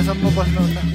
बेलासम्म बस्नुहुन्न?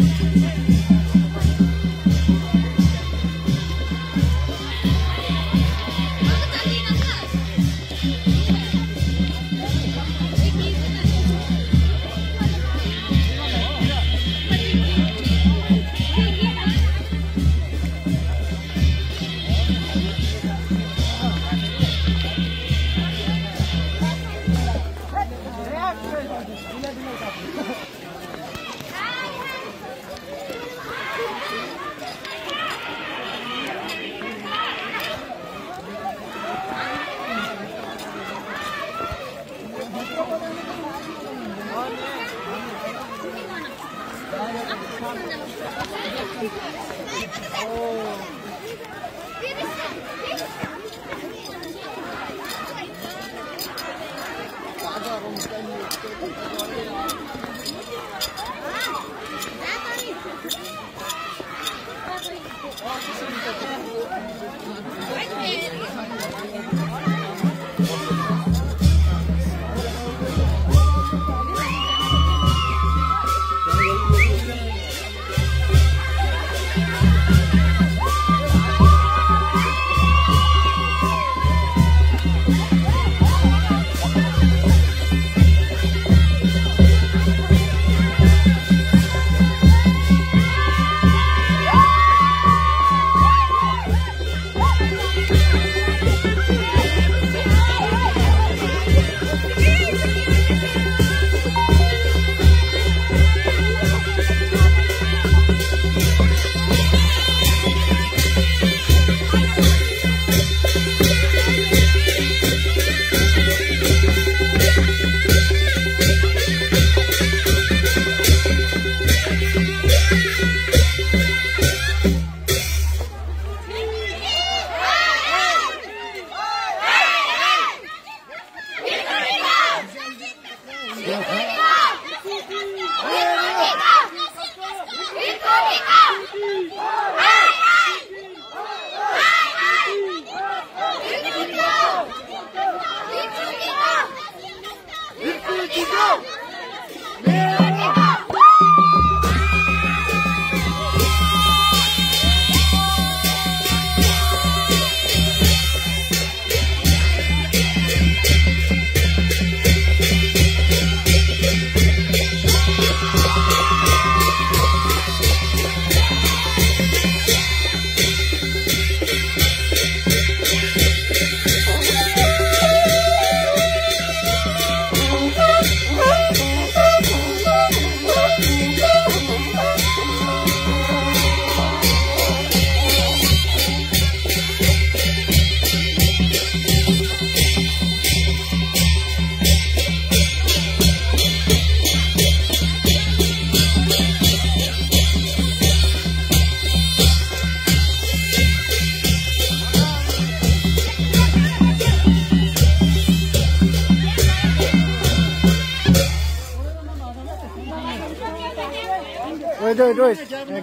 Wait.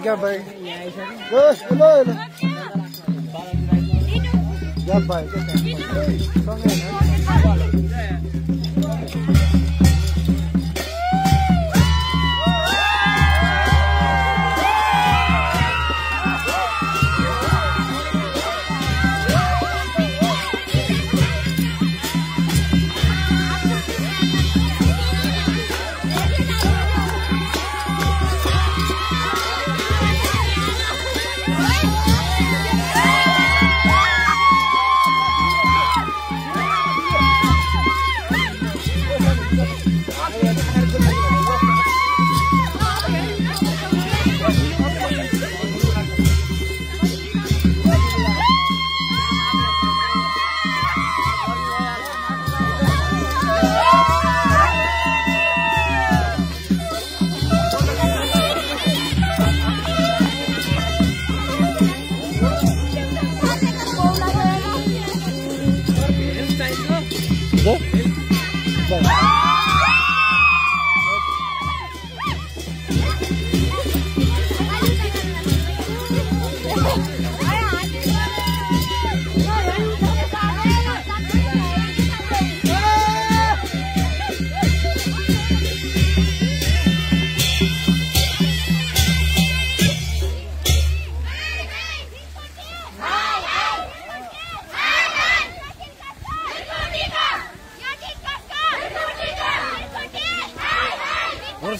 Gabay. Terus, ulol. Gabay.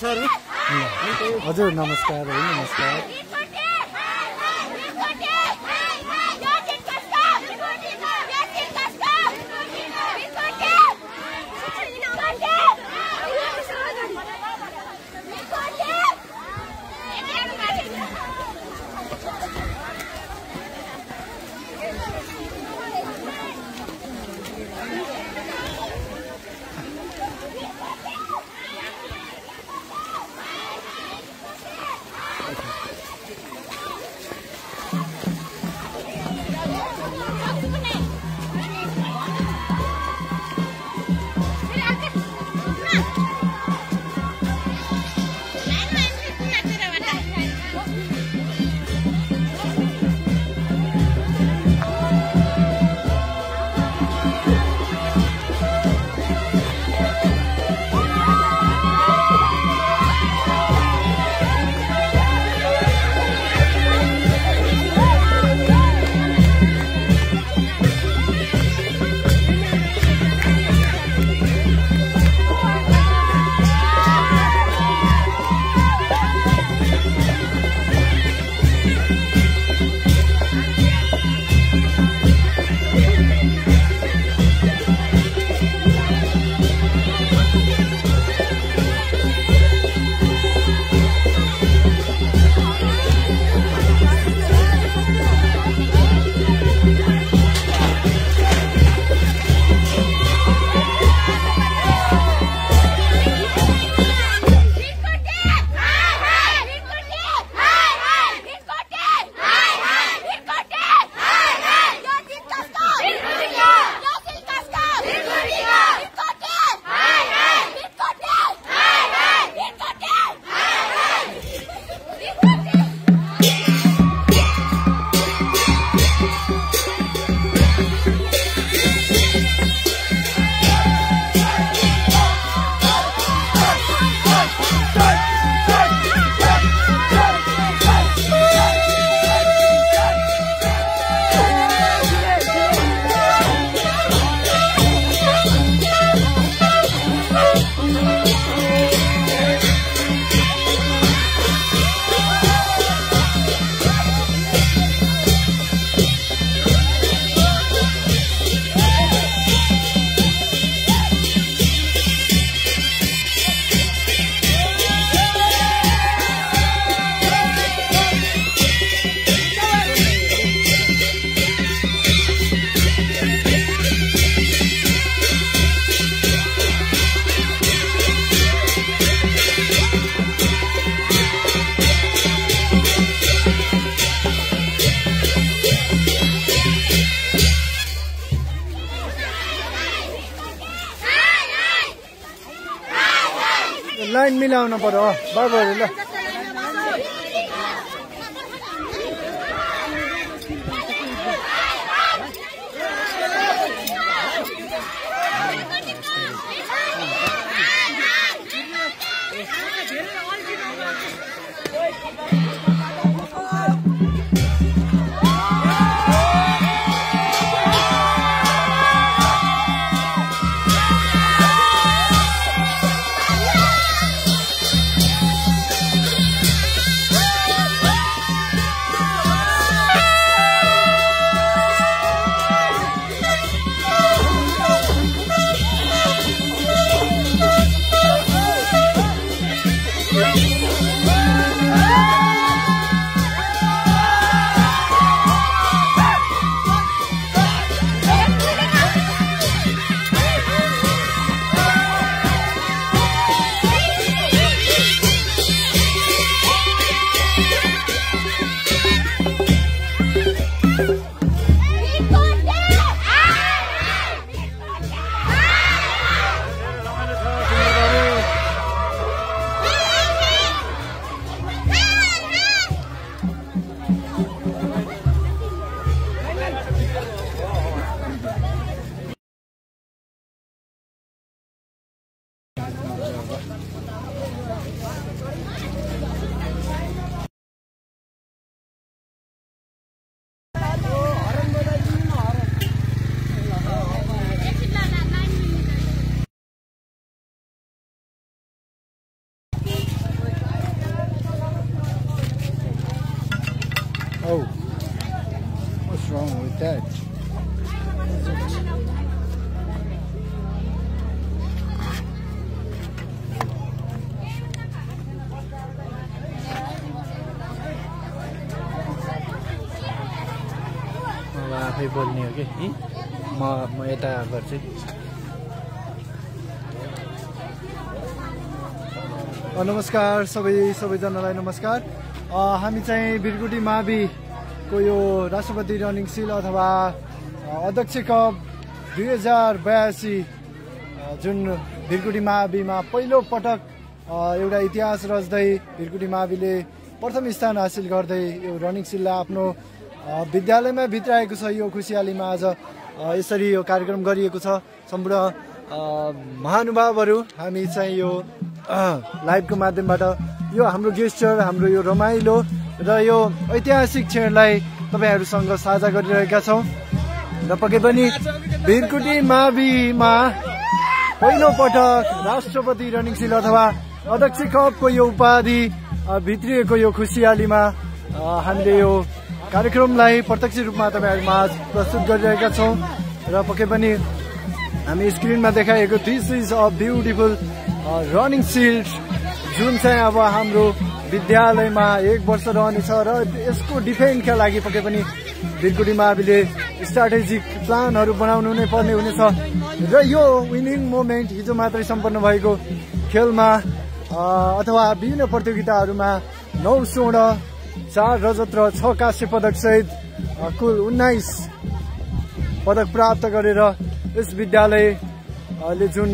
Sir हजुर नमस्कार है नमस्कार लाइन मिलाउन पर्यो बाबुहरु ल with that. अब आफै बोल्ने हो कि म यता गर्छु। नमस्कार सबैजनालाई नमस्कार। हामी चाहिँ भिरकुटी माविको यो राष्ट्रपति रनिङ सिल अथवा अध्यक्ष कप 2082 जुन भिरकुटी माविमा पहिलो पटक एउटा इतिहास रच्दै भिरकुटी माविले प्रथम स्थान हासिल गर्दै यो रनिङ सिललाई आफ्नो विद्यालयमा भित्राएको छ। यो खुसियालीमा आज यसरी यो कार्यक्रम गरिएको छ। सम्पूर्ण महानुभावहरू हामी चाहिँ यो लाइभको माध्यमबाट यो हाम्रो गेस्चर, हाम्रो यो रमाइलो र यो ऐतिहासिक क्षणलाई तपाईँहरूसँग साझा गरिरहेका छौँ। र पक्कै पनि भिरकुटी माविमा पहिलो पटक राष्ट्रपति रनिङ सिल अथवा अध्यक्ष कपको यो उपाधि भित्रिएको यो खुसियालीमा हामीले यो कार्यक्रमलाई प्रत्यक्ष रूपमा तपाईँहरूमा प्रस्तुत गरिरहेका छौँ। र पक्कै पनि हामी स्क्रिनमा देखाएको this is a beautiful running shield जुन चाहिँ अब हाम्रो विद्यालयमा 1 वर्ष रहनेछ र यसको डिफेन्डका लागि पक्कै पनि भिरकुटी माविले स्ट्राटेजिक प्लानहरू बनाउनु नै पर्ने हुनेछ। र यो विनिङ मोमेन्ट हिजो मात्रै सम्पन्न भएको खेलमा अथवा विभिन्न प्रतियोगिताहरूमा 9 स्वर्ण, 4 रजत र 6 काँस्य पदक सहित कुल 19 पदक प्राप्त गरेर यस विद्यालयले जुन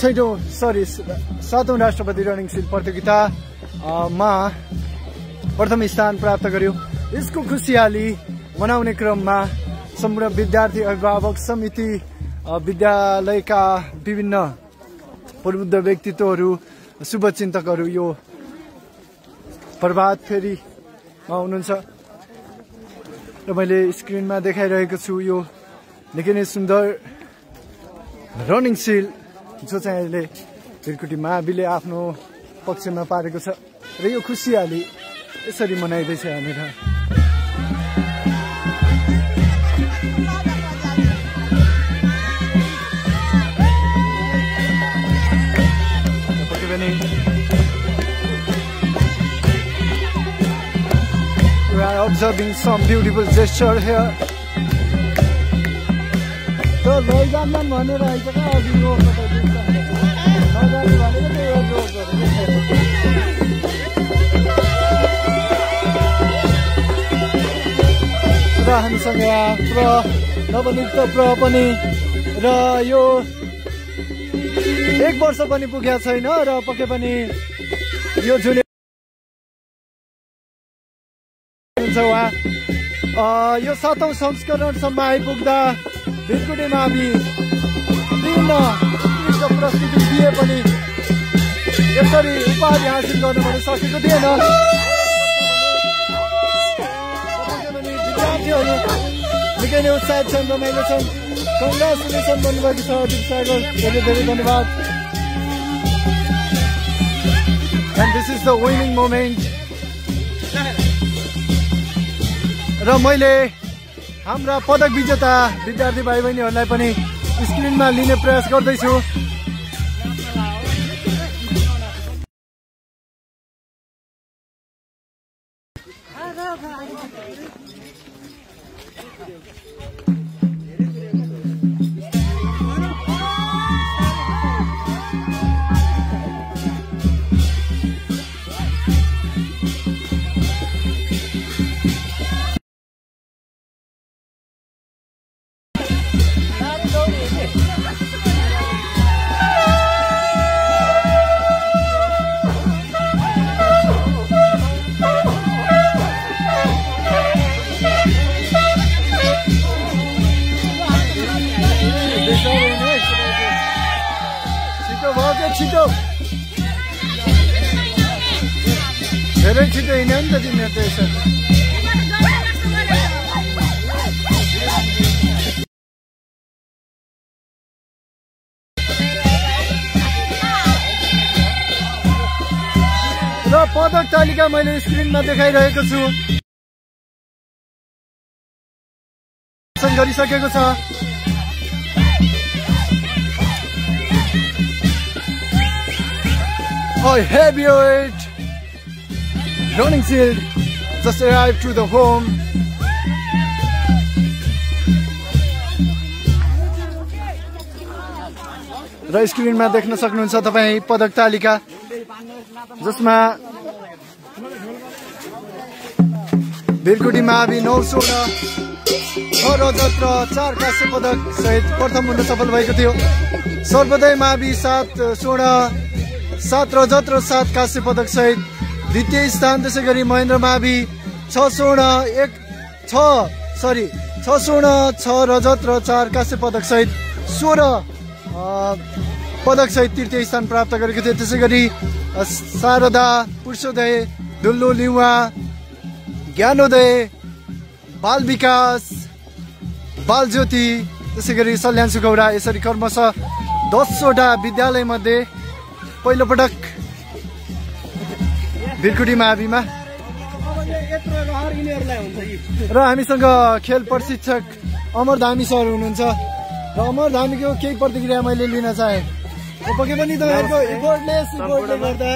7औं राष्ट्रपति रनिङ सिल प्रतियोगितामा प्रथम स्थान प्राप्त गर्यो। यसको खुसियाली मनाउने क्रममा सम्पूर्ण विद्यार्थी अभिभावक समिति, विद्यालयका विभिन्न प्रबुद्ध व्यक्तित्वहरू, शुभचिन्तकहरू यो प्रभात फेरीमा हुनुहुन्छ। र मैले स्क्रिनमा देखाइरहेको छु यो निकै नै सुन्दर रनिङ सिल जो चाहिँ अहिले भिरकुटी माविले आफ्नो पक्षमा पारेको छ। र यो खुसियाली यसरी मनाइँदैछ हामीहरू। पक्कै पनि we are observing some beautiful gesture here. तो लैजान्dan भनेर आइछ का अघि रोक्न त दिन्छ नजाने भनेको त्यही हो रोक गरेको। र हामीसँग नवनियुक्त पनि र यो 1 वर्ष पनि पुगेको छैन र पक्कै पनि यो जुन यो 7औं संस्करणसम्म आइपुग्दा भिरकुटी मावि विभिन्न प्रस्तुति दिए पनि यसरी उपाधि हासिल गर्नु भने सकेको थिएन। विद्यार्थीहरू निकै नै उत्साहित छन्, रमाइलो छन्। कङ्ग्रेचुलेसन भन्नुभएको छ अजित सागर, धेरै धेरै धन्यवाद। And this is the winning moment. र मैले हाम्रा पदक विजेता विद्यार्थी भाइ बहिनीहरूलाई पनि स्क्रिनमा लिने प्रयास गर्दैछु। छिटो धेरै छिटो हिँड्यो नि त तिमीहरू त यसो। र पदक तालिका मैले स्क्रिनमा देखाइरहेको छु। निरीक्षण गरिसकेको छ। A heavyweight running shield just arrived to the home. र स्क्रिनमा देख्न सक्नुहुन्छ तपाईँ पदक तालिका, जसमा भिरकुटी मावि 9 स्वर्ण 6 रजत र 4 काँस्य पदक सहित प्रथम हुन सफल भएको थियो। सर्वोदय मावि 7 स्वर्ण 7 रजत र 7 काँस्य पदक सहित द्वितीय स्थान। त्यसै गरी महेन्द्र मावि 6 स्वर्ण 6 रजत र 4 काँस्य पदक सहित 16 पदक सहित तृतीय स्थान प्राप्त गरेको थियो। त्यसै गरी शारदा, पुरुषोदय, दुल्लु लिउवा, ज्ञानोदय, बाल विकास, बाल ज्योति, त्यसै गरी सल्यान्सु गौडा, यसरी क्रमशः 10वटा विद्यालय मध्ये पहिलो पटक भिरकुटी माविमा। र हामीसँग खेल प्रशिक्षक अमर धामी सर हुनुहुन्छ र अमर धामीको केही प्रतिक्रिया मैले लिन चाहे। पक्कै पनि तपाईँहरूको रिपोर्टले गर्दा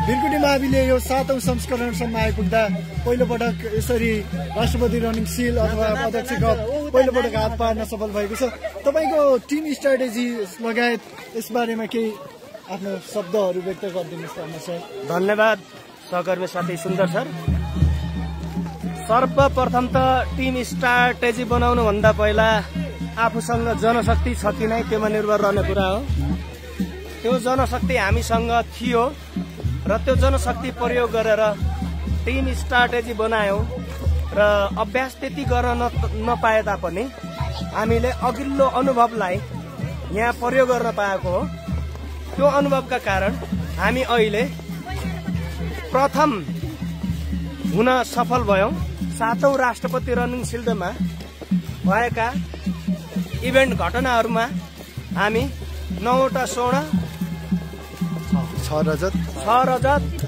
भिरकुटी माविले यो 7औं संस्करणसम्म आइपुग्दा पहिलो पटक यसरी राष्ट्रपति रनिङ सिल अथवा अध्यक्ष कप पहिलो पटक हात पार्न सफल भएको छ। तपाईँको टिम स्ट्राटेजी लगायत यसबारेमा केही आफ्नो शब्दहरू व्यक्त गरिदिनुहोस् त अमर सर। धन्यवाद सहकर्मी साथी सुन्दर सर। सर्वप्रथम त टिम स्ट्राटेजी बनाउनुभन्दा पहिला आफूसँग जनशक्ति छ कि नै त्योमा निर्भर रहने कुरा हो। त्यो जनशक्ति हामीसँग थियो र त्यो जनशक्ति प्रयोग गरेर टिम स्ट्राटेजी बनायौँ र अभ्यास त्यति गर्न नपाए तापनि हामीले अघिल्लो अनुभवलाई यहाँ प्रयोग गर्न पाएको हो। त्यो अनुभवका कारण हामी अहिले प्रथम हुन सफल भयौँ। 7औं राष्ट्रपति रनिङ सिल्डमा भएका इभेन्ट घटनाहरूमा हामी 9वटा स्वर्ण 6 रजत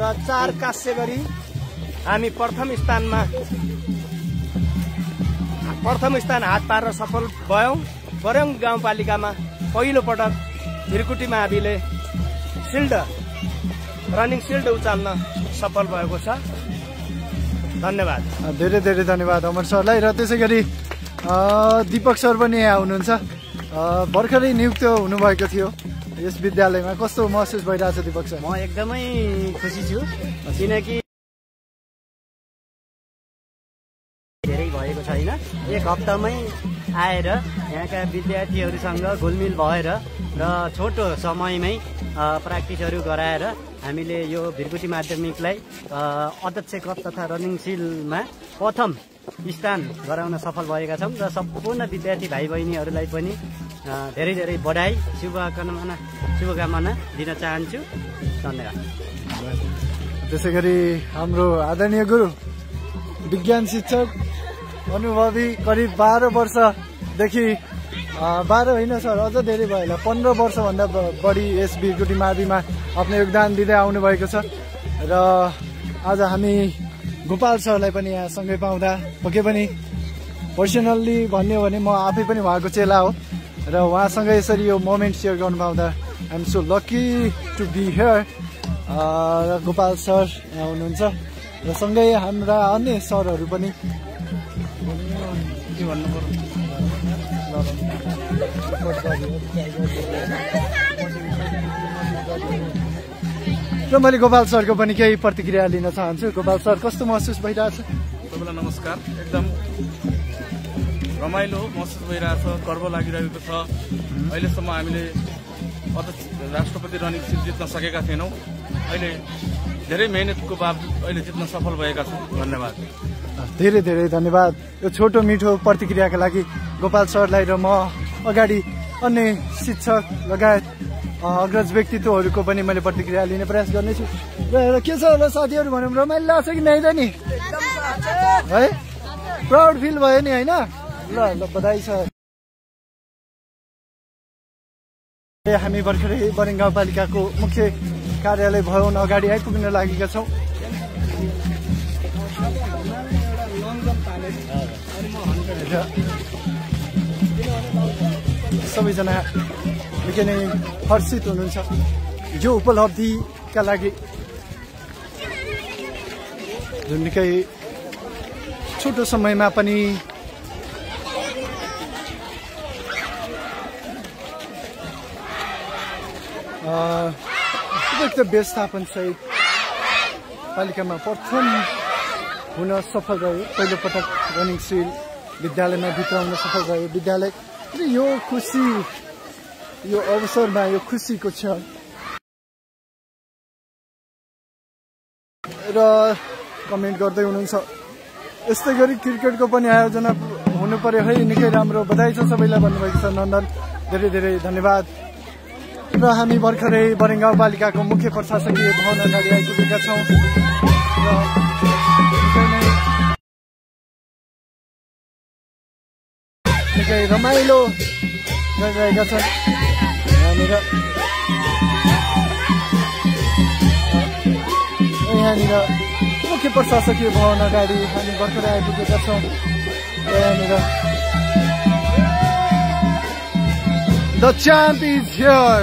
र 4 काँस्य गरी हामी प्रथम स्थान हात पार्न सफल भयौँ। बर्याङ गाउँपालिकामा पहिलो पटक भिरकुटी माविले रनिङ सिल्ड उचाल्न सफल भएको छ। धन्यवाद। धेरै धेरै धन्यवाद अमर सरलाई। र त्यसै गरी दीपक सर पनि यहाँ हुनुहुन्छ। भर्खरै नियुक्त हुनुभएको थियो यस विद्यालयमा, कस्तो महसुस भइरहेछ दीपक सर? म एकदमै खुसी छु, किनकि धेरै भएको छैन। एक हप्तामै आएर यहाँका विद्यार्थीहरूसँग घुलमिल भएर र छोटो समयमै प्र्याक्टिसहरू गराएर हामीले यो भिरकुटी माध्यमिकलाई अध्यक्ष कप तथा रनिङ सिलमा प्रथम स्थान गराउन सफल भएका छौँ। र सम्पूर्ण विद्यार्थी भाइ बहिनीहरूलाई पनि धेरै धेरै बधाई शुभकामना दिन चाहन्छु। धन्यवाद। त्यसै गरी हाम्रो आदरणीय गुरु विज्ञान शिक्षक अनुभवी करिब 12 वर्षदेखि 12 होइन सर, अझ धेरै भयो होला, 15 वर्षभन्दा बढी यस भिरकुटी माविमा आफ्नो योगदान दिँदै आउनुभएको छ। र आज हामी गोपाल सरलाई पनि यहाँ सँगै पाउँदा, पक्कै पनि पर्सनल्ली भन्ने हो भने म आफै पनि उहाँको चेला हो र उहाँसँग यसरी यो मोमेन्ट सेयर गर्नु पाउँदा I am so lucky to be here. र गोपाल सर यहाँ हुनुहुन्छ र सँगै हाम्रा अन्य सरहरू पनि। के भन्नु पर्यो? र मैले गोपाल सरको पनि केही प्रतिक्रिया लिन चाहन्छु। गोपाल सर, कस्तो महसुस भइरहेछ? तपाईँलाई नमस्कार। एकदम रमाइलो महसुस भइरहेछ, गर्व लागिरहेको छ। अहिलेसम्म हामीले राष्ट्रपति रनिङ सिल जित्न सकेका थिएनौँ। अहिले धेरै मेहनतको बावजुद अहिले जित्न सफल भएका छौँ। धन्यवाद। धेरै धेरै धन्यवाद यो छोटो मिठो प्रतिक्रियाका लागि गोपाल सरलाई। र म अगाडि अन्य शिक्षक लगायत अग्रज व्यक्तित्वहरूको पनि मैले प्रतिक्रिया लिने प्रयास गर्नेछु। र के छ होला साथीहरू, भनौँ रमाइलो लाग्छ कि नै त नि है? प्राउड फिल भयो नि होइन? ल ल बधाई छ। हामी भर्खरै बर्याङ गाउँपालिकाको मुख्य कार्यालय भवन अगाडि आइपुग्न लागेका छौँ। सबैजना निकै नै हर्षित हुनुहुन्छ यो उपलब्धिका लागि, जुन निकै छोटो समयमा पनि उपयुक्त व्यवस्थापन सहित पालिकामा प्रथम हुन सफल रह्यो। पहिलोपटक रनिङ सिल विद्यालयमा भित्राउन सफल रह्यो विद्यालय। यो खुसी, यो अवसरमा यो खुसीको क्षण र कमेन्ट गर्दै हुनुहुन्छ। यस्तै गरी क्रिकेटको पनि आयोजना हुनु पर्यो है, निकै राम्रो बधाई छ सबैलाई भन्नुभएको छ नन्दन, धेरै धेरै धन्यवाद। र हामी भर्खरै बरेङ गाउँपालिकाको मुख्य प्रशासकीय भवन अगाडि आइपुगेका छौँ र निकै रमाइलो गरिरहेका छन् यहाँनिर। यहाँनिर मुख्य प्रशासकीय भवन अगाडि हामी भर्खरै आइपुगेका छौँ। यहाँनिर द च्याम्प इज हियर,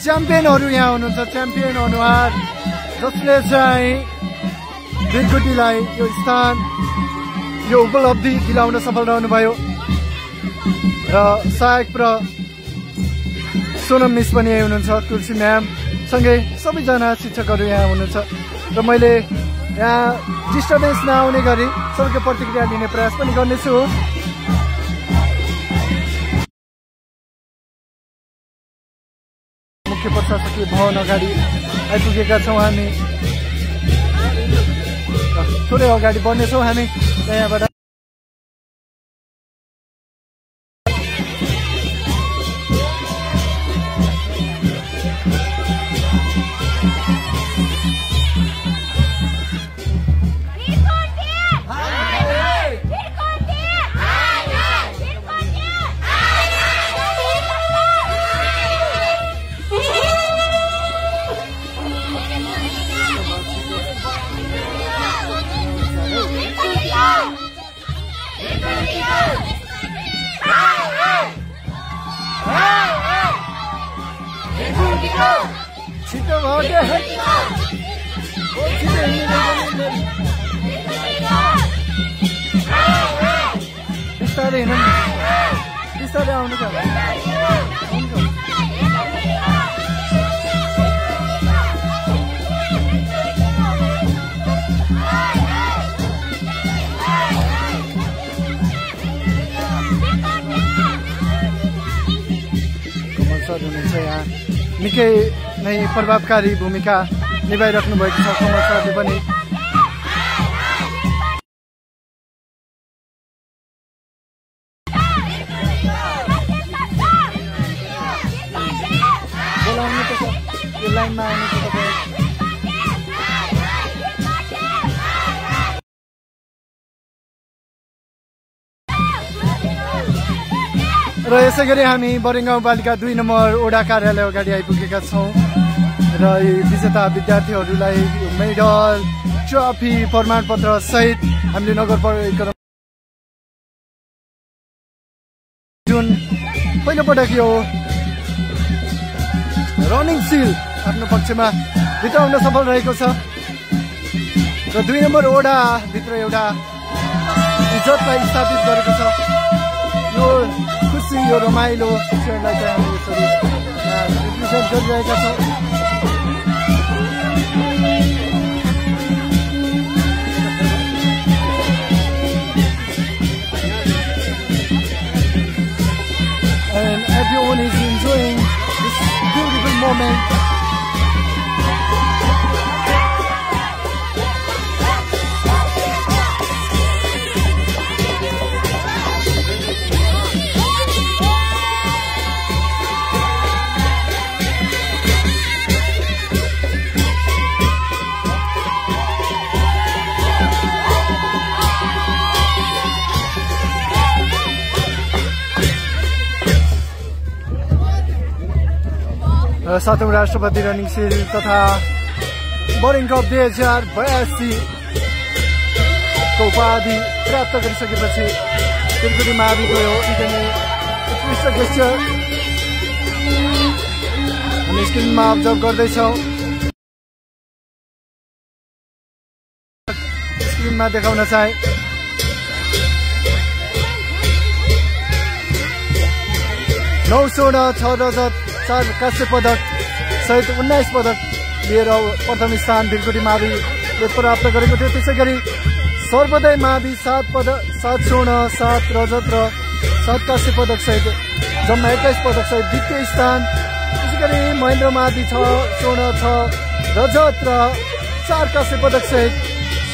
च्याम्पियनहरू यहाँ हुनुहुन्छ, च्याम्पियन अनुहार जसले चाहिँ भिरकुटीलाई यो स्थान, यो उपलब्धि दिलाउन सफल रहनुभयो। र सहायक सोनम मिस पनि यही हुनुहुन्छ, तुलसी म्याम सँगै सबैजना शिक्षकहरू यहाँ हुनुहुन्छ। र मैले यहाँ डिस्टर्बेन्स नआउने गरी सबैको प्रतिक्रिया लिने प्रयास पनि गर्नेछु। मुख्य प्रशासकीय भवन अगाडि आइपुगेका छौँ हामी, थोरै अगाडि बढ्नेछौँ हामी यहाँबाट। छिटो भयो बिस्तारै हिँड्नु, बिस्तारै आउनु त। कमल सर हुनुहुन्छ यहाँ, निकै नै प्रभावकारी भूमिका निभाइराख्नु भएको छ कमल सरले पनि। बोलाउनु पर्छ, यो लाइनमा आउनु पर्छ तपाईँ। र यसै गरी हामी बरेङ गाउँपालिका 2 नम्बर ओडा कार्यालय अगाडि आइपुगेका छौँ र यी विजेता विद्यार्थीहरूलाई मेडल, ट्रफी, प्रमाणपत्र सहित हामीले नगर परिक्रमा जुन पहिलोपटक यो रनिङ सिल आफ्नो पक्षमा भित्राउन सफल रहेको छ र 2 नम्बर ओडा भित्र एउटा इज्जतलाई स्थापित गरेको छ। यो खुसी, यो रमाइलो क्षणलाई चाहिँ हामी यसरी रिप्रेजेन्ट गरिरहेका छौँ। And everyone is enjoying this beautiful moment. सातौं राष्ट्रपति रनिङ सिल तथा बरेङ कप 2082 को पदकको उपाधि प्राप्त गरिसकेपछि त्रिपुरी माविको यो एकदमै उत्कृष्ट दृश्य हामी स्क्रिनमा अब्जर्भ गर्दैछौँ। स्क्रिनमा देखाउन चाहे 9 स्वर्ण 6 रजत 4 काँस्य पदक सहित 19 पदक लिएर प्रथम स्थान भिरकुटी माविले प्राप्त गरेको थियो। त्यसै गरी सर्वोदय मावि 7 स्वर्ण 7 रजत र 7 काँस्य पदक सहित जम्मा 21 पदक सहित द्वितीय स्थान। त्यसै गरी महेन्द्र मावि 6 स्वर्ण 6 रजत र 4 काँस्य पदक सहित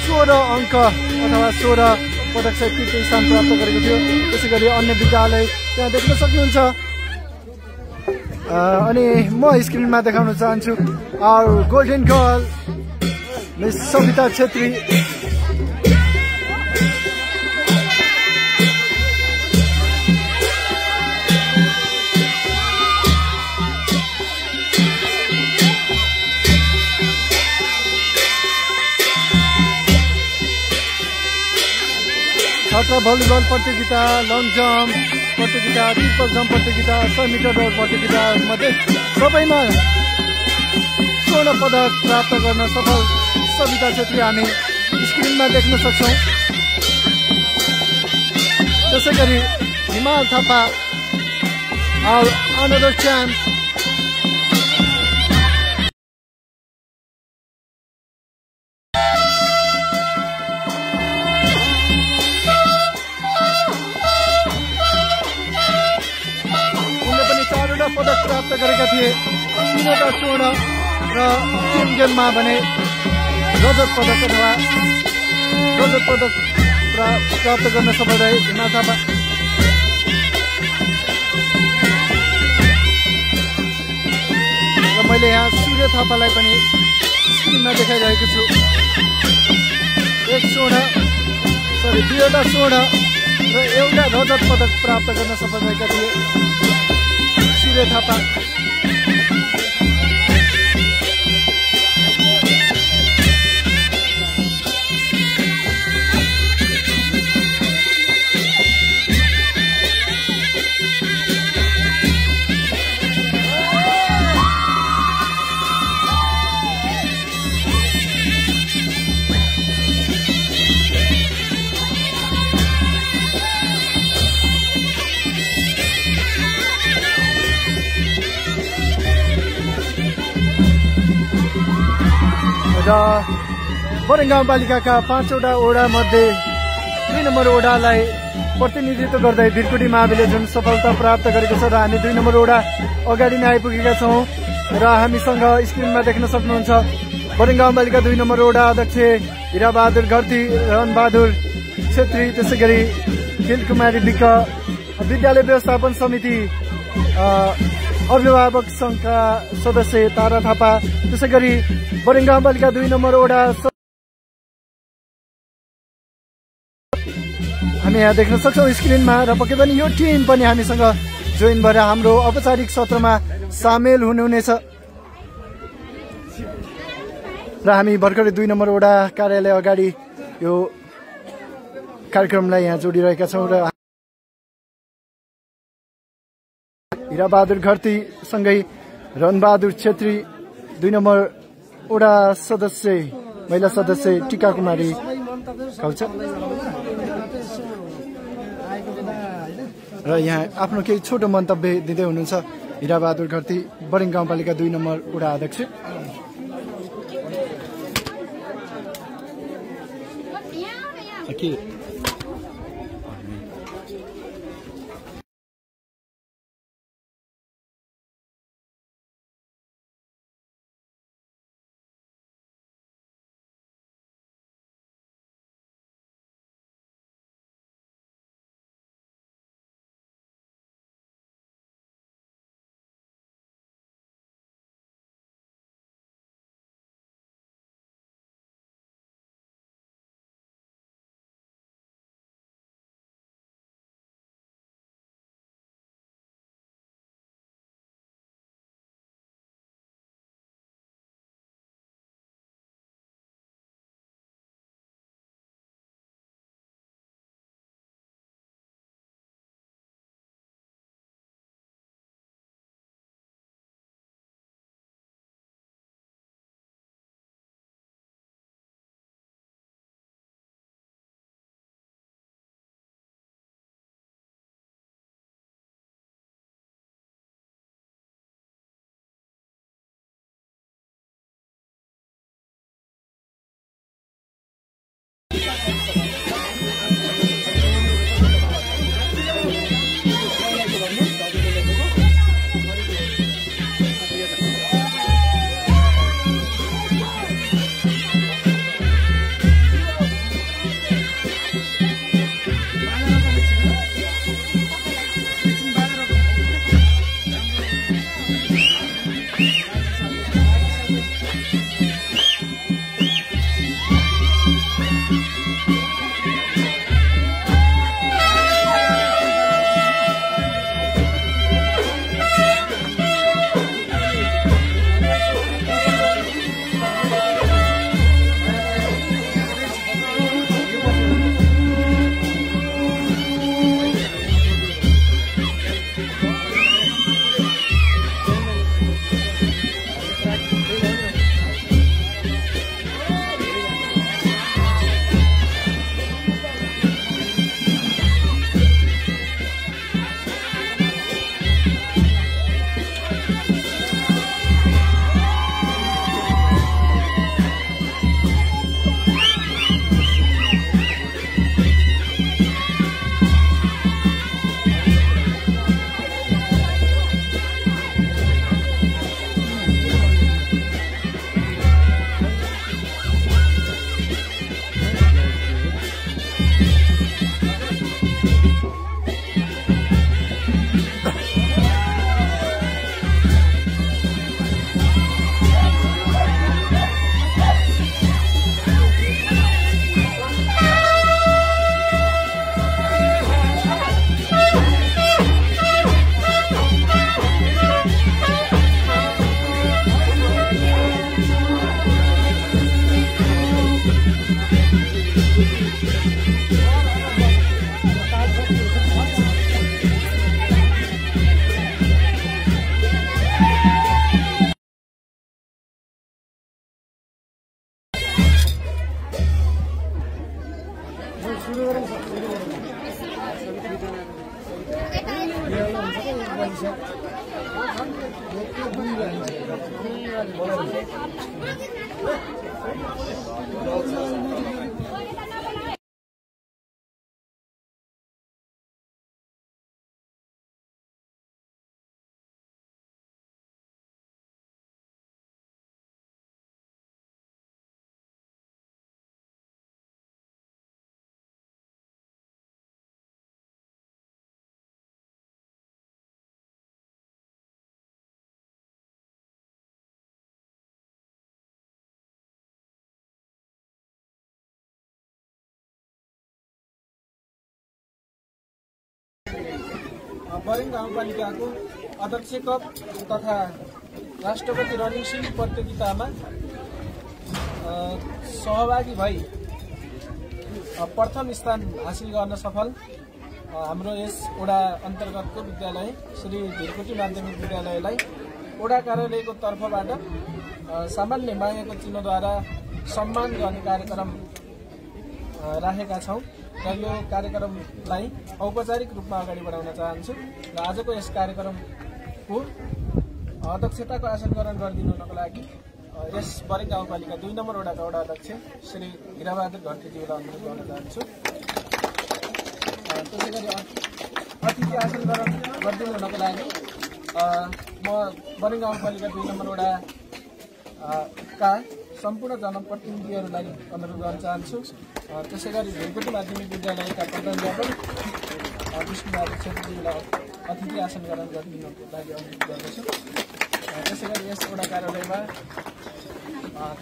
16 अङ्क अथवा 16 पदक सहित तृतीय स्थान प्राप्त गरेको थियो। त्यसै गरी अन्य विद्यालय त्यहाँ देख्न सक्नुहुन्छ। अनि म स्क्रिनमा देखाउन चाहन्छु our golden girl miss Savita Chhetri. छात्र भलिबल प्रतियोगिता, लङ जम्प प्रतियोगिता, ट्रिपल जम्प प्रतियोगिता, 100 मिटर दौड प्रतियोगितामध्ये सबैमा स्वर्ण पदक प्राप्त गर्न सफल सविता छेत्री हामी स्क्रिनमा देख्न सक्छौँ। त्यसै गरी हिमाल थापा आवर अनदर च्याम्प पदक प्राप्त गरेका थिए। 3वटा स्वर्ण र टिम गेममा भने रजत पदक अथवा रजत पदक प्राप्त गर्न सफल रहे हिमाल थापा। र मैले यहाँ सूर्य थापालाई पनि स्क्रिनमा देखाइरहेको छु। 2वटा स्वर्ण र एउटा रजत पदक प्राप्त गर्न सफल भएका थिए सूर्य थापा। र बरेङ गाउँपालिकाका 5वटा वडा मध्ये 2 नम्बर वडालाई प्रतिनिधित्व गर्दै भिरकुटी माविले जुन सफलता प्राप्त गरेको छ र हामी 2 नम्बर वडा अगाडि नै आइपुगेका छौँ। र हामीसँग स्क्रिनमा देख्न सक्नुहुन्छ बरेङ गाउँपालिका 2 नम्बर वडा अध्यक्ष हिराबहादुर घरती, रणबहादुर छेत्री, त्यसै गरी खेलकुमारी विक, विद्यालय व्यवस्थापन समिति अभिभावक संघका सदस्य तारा थापा, त्यसै गरी बरेङ गाउँपालिका 2 नम्बर वडा हामी यहाँ देख्न सक्छौँ स्क्रिनमा। र पक्कै पनि यो टिम पनि हामीसँग जोइन भएर हाम्रो औपचारिक सत्रमा सामेल हुनुहुनेछ। र हामी भर्खरै 2 नम्बर वडा कार्यालय अगाडि यो कार्यक्रमलाई यहाँ जोडिरहेका छौँ। र हिराबहादुर घरती सँगै रणबहादुर छेत्री, 2 नम्बर वडा सदस्य महिला सदस्य टिका कुमारी खल्छ र यहाँ आफ्नो केही छोटो मन्तव्य दिँदै हुनुहुन्छ हिराबहादुर घरती, बरेङ गाउँपालिका 2 नम्बर वडा अध्यक्ष। बरिङ गाउँपालिकाको अध्यक्ष कप तथा राष्ट्रपति रनिङ सिल्ड प्रतियोगितामा सहभागी भई प्रथम स्थान हासिल गर्न सफल हाम्रो यस वडा अन्तर्गतको विद्यालय श्री धिरकोटी माध्यमिक विद्यालयलाई वडा कार्यालयको तर्फबाट सामान्य मागेको चिन्हद्वारा सम्मान गर्ने कार्यक्रम राखेका छौँ र यो कार्यक्रमलाई औपचारिक रूपमा अगाडि बढाउन चाहन्छु र आजको यस कार्यक्रमको अध्यक्षताको आसन ग्रहण गरिदिनुको लागि यस बरिङ गाउँपालिका 2 नम्बर वडाका वडा अध्यक्ष श्री हिराबहादुर घन्टेज्यूलाई अनुरोध गर्न चाहन्छु। त्यसै गरी अतिथि आसन ग्रहण गरिदिनुको लागि म बरिङ गाउँपालिका 2 नम्बर वडाका सम्पूर्ण जनप्रतिनिधिहरूलाई अनुरोध गर्न चाहन्छु। त्यसै गरी धिरकोटी माध्यमिक विद्यालयका प्रधानाध्यापक विष्णुबहादुर छेत्रीजीलाई अतिथि आसन ग्रहण गरिदिनुको लागि अनुरोध गर्दछु। त्यसै गरी यस वडा कार्यालयमा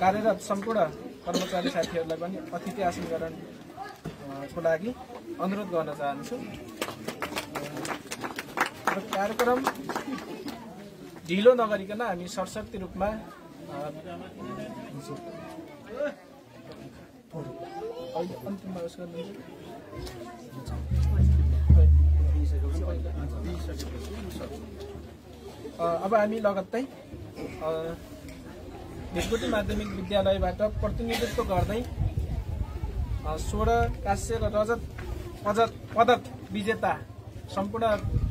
कार्यरत सम्पूर्ण कर्मचारी साथीहरूलाई पनि अतिथि आसन ग्रहणको लागि अनुरोध गर्न चाहन्छु। र कार्यक्रम ढिलो नगरिकन हामी सरसर्ती रूपमा अन्तिममा उस गर्नुहुन्छ। अब हामी लगत्तै धिरकोटी माध्यमिक विद्यालयबाट प्रतिनिधित्व गर्दै 16 कांस्य र रजत पदक विजेता सम्पूर्ण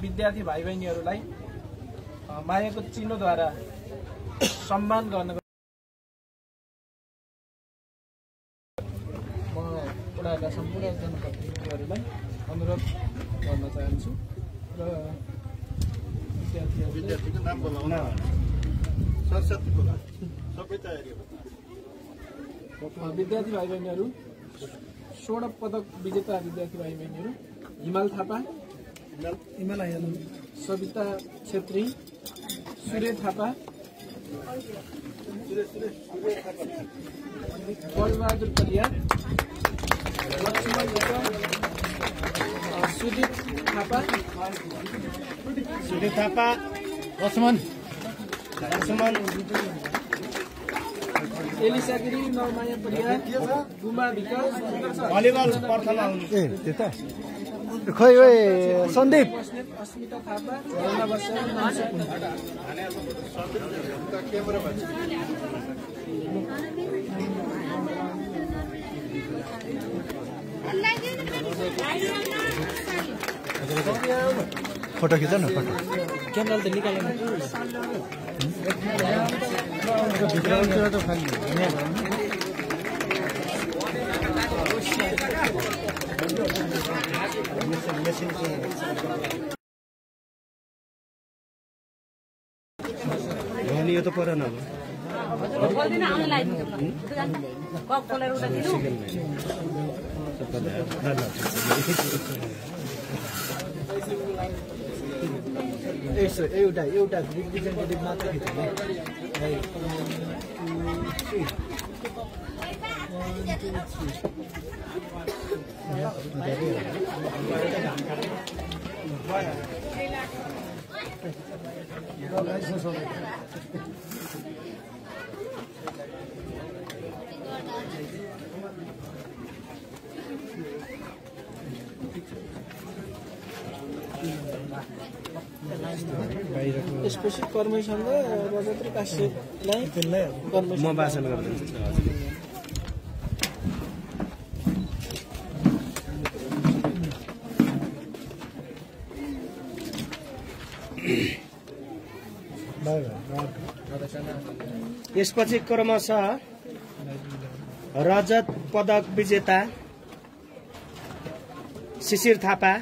विद्यार्थी भाइ बहिनीहरूलाई मायाको चिन्हद्वारा सम्मान गर्न म वडाका सम्पूर्ण जनप्रतिनिधिहरूलाई अनुरोध गर्न चाहन्छु र विद्यार्थीको नाम बोलाउन सरस्वती बोला सबै तयारी विद्यार्थी भाइ बहिनीहरू 16 पदक विजेता विद्यार्थी भाइ बहिनीहरू हिमाल थापा, सविता छेत्री, सूर्य थापा, बलबहादुर कलिया, लक्ष्मण सुदीप थापा, लक्ष्मण एलिसा गिरी, नवमाया परियार, गुमा विकास, भलिबल प्रथम आउनु खै ओए सन्दीप अस्मिता थापा, झरना बस्याल, नमस्कार फोटो खिच न फोटो क्यामेरा त निकालेन भित्र त खाली यो त पर न एउटा रिप्रेजेन्टेटिभ मात्र खिच्ने त्यसपछि कर्मैसँग रजत र काश्यपलाई म भाषण गर्दैछु। यसपछि क्रमशः रजत पदक विजेता शिशिर थापा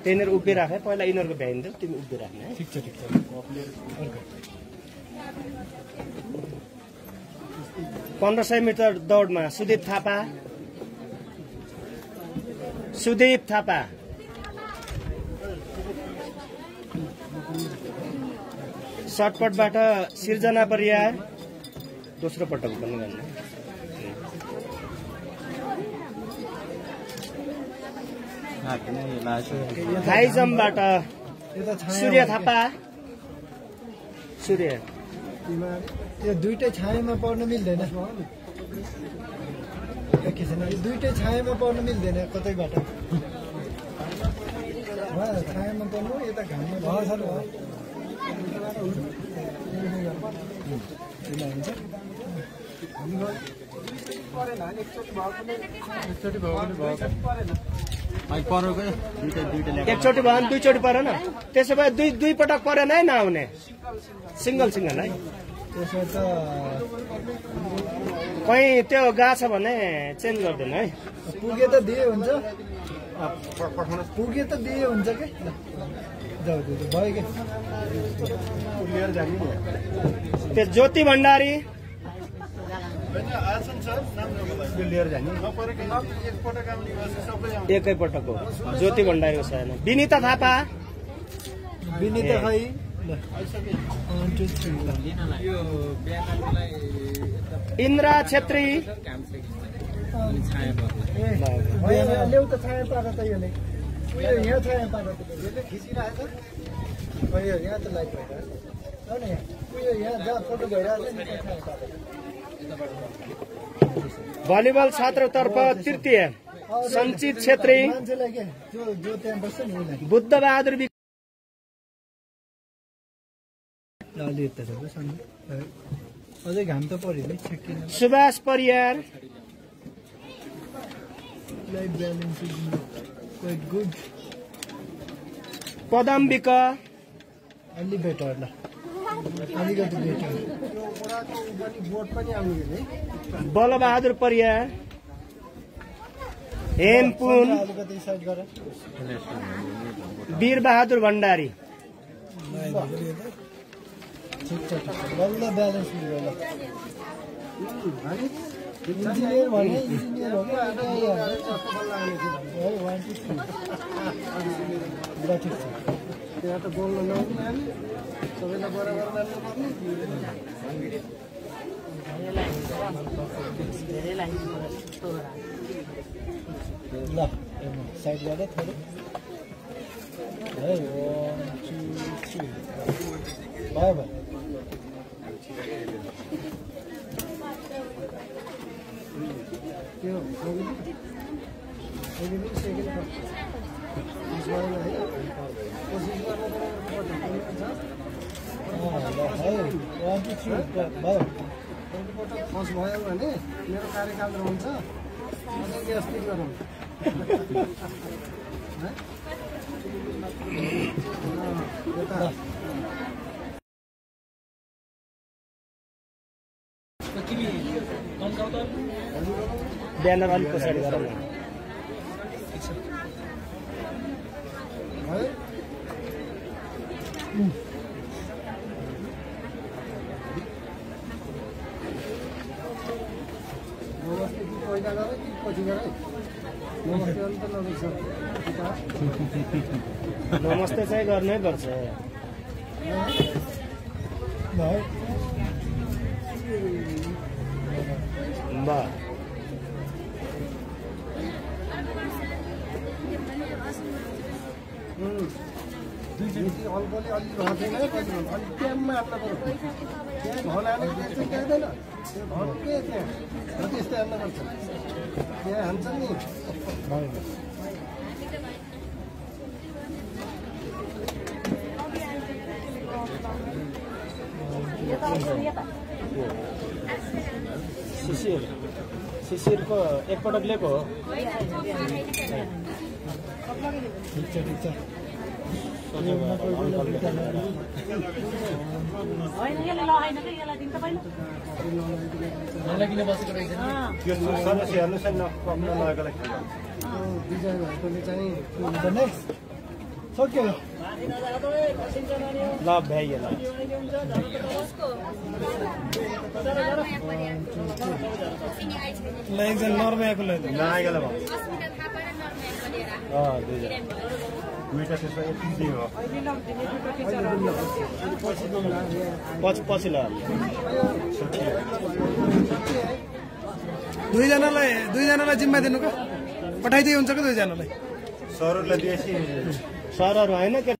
त्यहाँनिर उभिराखे पहिला यिनीहरूको भ्याइन्थ्यो तिमी उभिराख्ने है ठिक छ 1500 मिटर दौडमा सुदीप थापा सर्टपटबाट सिर्जना परियार दोस्रो पटक पनि गर्ने हाई जम्पबाट सूर्य थापा यो दुईटै छायामा पर्न मिल्दैन एकैछिन यो दुईटै छायामा पर्न मिल्दैन कतैबाट छायामा पर्नु यता घाममा हुन्छ एकचोटि भयो भने दुईचोटि परेन त्यसो भए दुई पटक परेन है नआउने सिंगल है त्यसमा त कहीँ त्यो गएको छ भने चेन्ज गर्दैन है पुगे त दिए हुन्छ के भयो के त्यो ज्योति भण्डारी एकै पटक हो ज्योति भण्डारीको छैन विनिता थापा खै इन्द्रा छेत्री ल्याउ त छाया पाएर त यो यहाँ छाया पाएर खिचिरहेको छ यहाँ त लाइट भइरहेको यहाँ जहाँ फोटो भइरहेको छ भलिबल छात्रतर्फ तृतीय सञ्चित छेत्री मान्छेलाई के जो त्यहाँ बस्छ नि बुद्ध बहादुर अझै घाम त पर्यो नि छेकिन Subhash Pariyar light balance quite good पदम्बिक अलि बेटर ल अलिकति बेटर बलबहादुर परियार हेमपुन अलिकति साइड गर वीरबहादुर भण्डारी ठिक छ बल्ल ब्यालेन्स मिल्यो ल इन्जिनियर भने इन्जिनियर हो कि ठिक छ त्यहाँ त बोल्न नहुने सबैलाई बराबर मान्नुपर्ने ल साइड गरेर थोरै है 1 2 3 भयो त्यो फर्स्ट भयो भने मेरो कार्यकाल रहन्छ अस्ति गरौँ ब्यानर अलिक पछाडि गर न पहिला गर कि पछि गर नमस्ते अन्त नदेख्छ नमस्ते चाहिँ गर्नै पर्छ अल्कोले अलिक रहेन अलिक ट्याममा हाल्न पर्यो त्यहाँ घन हाल्ने चाहिँ चाहिँदैन त्यो घन के त्यहाँ त्यस्तै हाल्न पर्छ त्यहाँ हान्छ नि शिशिरको एकपटक लिएको हो। ठिक छ ठिक छ डिजाइनहरुकोले चाहिँ नेक्स्ट सक्यो ल भ्याइयो ल एकजना नर्माको लै त नआइगला भयो दुईजना दुईटा त्यसमा यति दियो हो पछि ल दुईजनालाई जिम्मा दिनु का पठाइदिए हुन्छ कि दुईजनालाई सरहरूलाई दिएपछि सरहरू होइन के